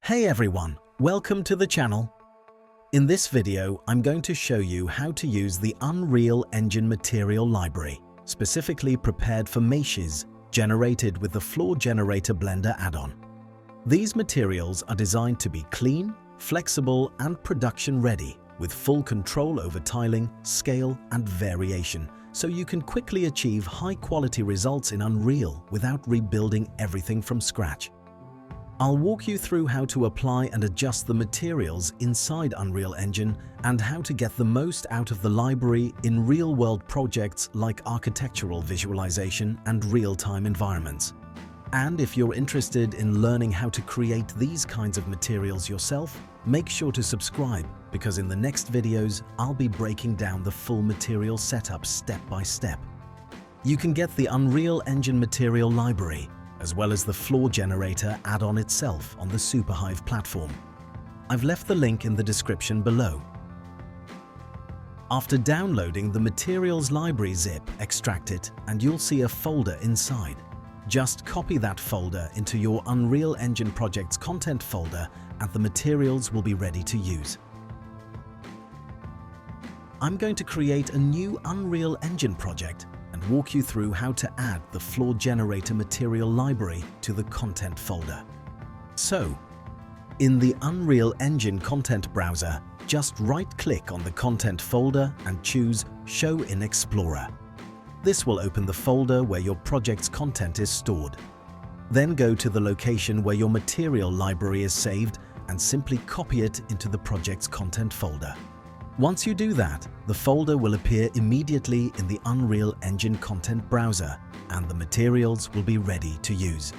Hey everyone, welcome to the channel. In this video, I'm going to show you how to use the Unreal Engine material library, specifically prepared for meshes generated with the Floor Generator Blender add-on. These materials are designed to be clean, flexible, and production-ready, with full control over tiling, scale, and variation, so you can quickly achieve high-quality results in Unreal without rebuilding everything from scratch. I'll walk you through how to apply and adjust the materials inside Unreal Engine and how to get the most out of the library in real-world projects like architectural visualization and real-time environments. And if you're interested in learning how to create these kinds of materials yourself, make sure to subscribe, because in the next videos, I'll be breaking down the full material setup step by step. You can get the Unreal Engine material library, as well as the Floor Generator add-on itself on the Superhive platform. I've left the link in the description below. After downloading the Materials Library zip, extract it and you'll see a folder inside. Just copy that folder into your Unreal Engine project's content folder and the materials will be ready to use. I'm going to create a new Unreal Engine project and walk you through how to add the Floor Generator material library to the content folder. So, in the Unreal Engine content browser, just right-click on the content folder and choose Show in Explorer. This will open the folder where your project's content is stored. Then go to the location where your material library is saved and simply copy it into the project's content folder. Once you do that, the folder will appear immediately in the Unreal Engine content browser and the materials will be ready to use.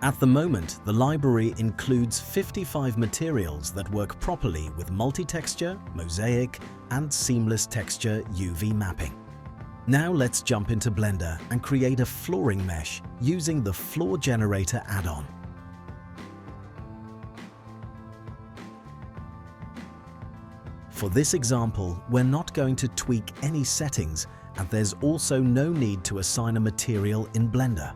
At the moment, the library includes 55 materials that work properly with multi-texture, mosaic, and seamless texture UV mapping. Now let's jump into Blender and create a flooring mesh using the Floor Generator add-on. For this example, we're not going to tweak any settings, and there's also no need to assign a material in Blender.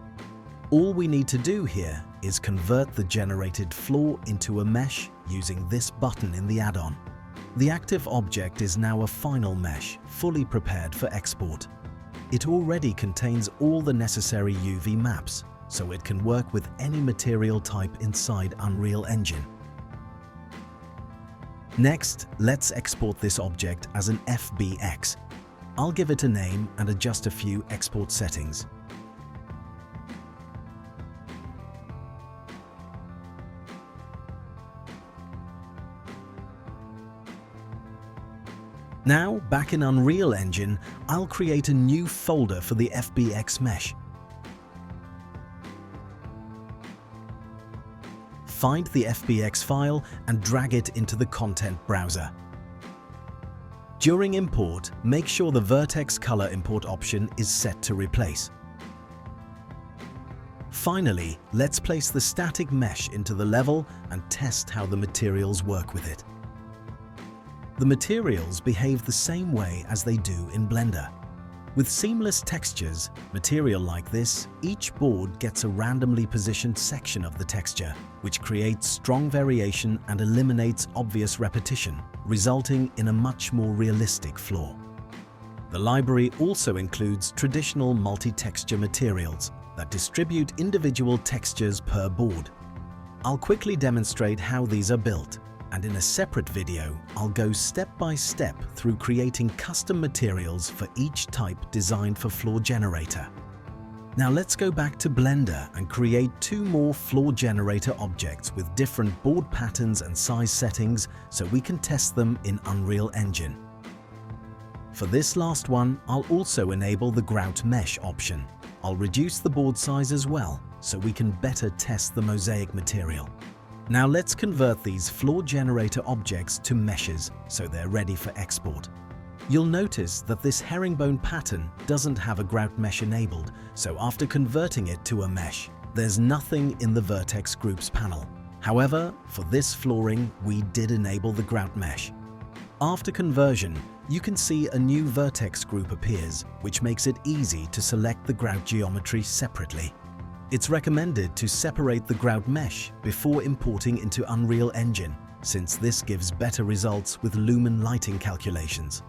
All we need to do here is convert the generated floor into a mesh using this button in the add-on. The active object is now a final mesh, fully prepared for export. It already contains all the necessary UV maps, so it can work with any material type inside Unreal Engine. Next, let's export this object as an FBX. I'll give it a name and adjust a few export settings. Now, back in Unreal Engine, I'll create a new folder for the FBX mesh. Find the FBX file and drag it into the content browser. During import, make sure the Vertex Color import option is set to replace. Finally, let's place the static mesh into the level and test how the materials work with it. The materials behave the same way as they do in Blender. With seamless textures, material like this, each board gets a randomly positioned section of the texture, which creates strong variation and eliminates obvious repetition, resulting in a much more realistic floor. The library also includes traditional multi-texture materials that distribute individual textures per board. I'll quickly demonstrate how these are built, and in a separate video, I'll go step by step through creating custom materials for each type designed for Floor Generator. Now let's go back to Blender and create two more Floor Generator objects with different board patterns and size settings so we can test them in Unreal Engine. For this last one, I'll also enable the grout mesh option. I'll reduce the board size as well so we can better test the mosaic material. Now let's convert these Floor Generator objects to meshes so they're ready for export. You'll notice that this herringbone pattern doesn't have a grout mesh enabled, so after converting it to a mesh, there's nothing in the Vertex Groups panel. However, for this flooring, we did enable the grout mesh. After conversion, you can see a new vertex group appears, which makes it easy to select the grout geometry separately. It's recommended to separate the grout mesh before importing into Unreal Engine, since this gives better results with lumen lighting calculations.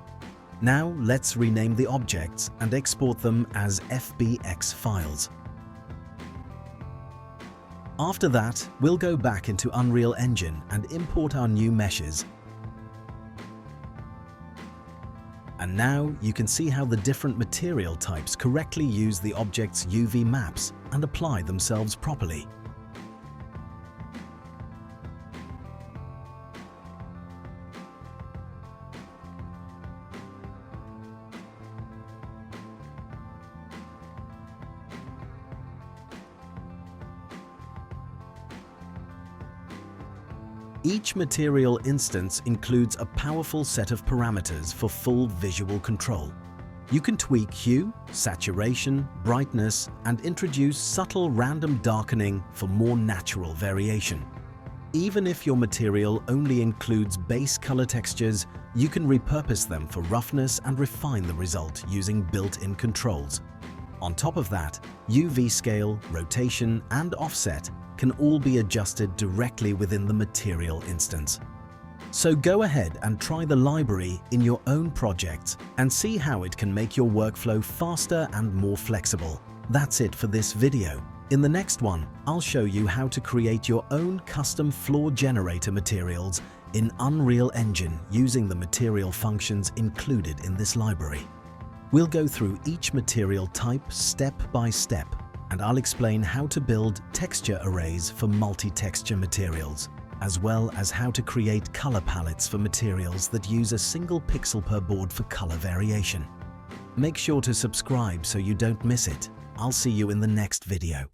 Now let's rename the objects and export them as FBX files. After that, we'll go back into Unreal Engine and import our new meshes. And now you can see how the different material types correctly use the object's UV maps and apply themselves properly. Each material instance includes a powerful set of parameters for full visual control. You can tweak hue, saturation, brightness, and introduce subtle random darkening for more natural variation. Even if your material only includes base color textures, you can repurpose them for roughness and refine the result using built-in controls. On top of that, UV scale, rotation, and offset can all be adjusted directly within the material instance. So go ahead and try the library in your own projects and see how it can make your workflow faster and more flexible. That's it for this video. In the next one, I'll show you how to create your own custom floor generator materials in Unreal Engine using the material functions included in this library. We'll go through each material type step by step, and I'll explain how to build texture arrays for multi-texture materials, as well as how to create color palettes for materials that use a single pixel per board for color variation. Make sure to subscribe so you don't miss it. I'll see you in the next video.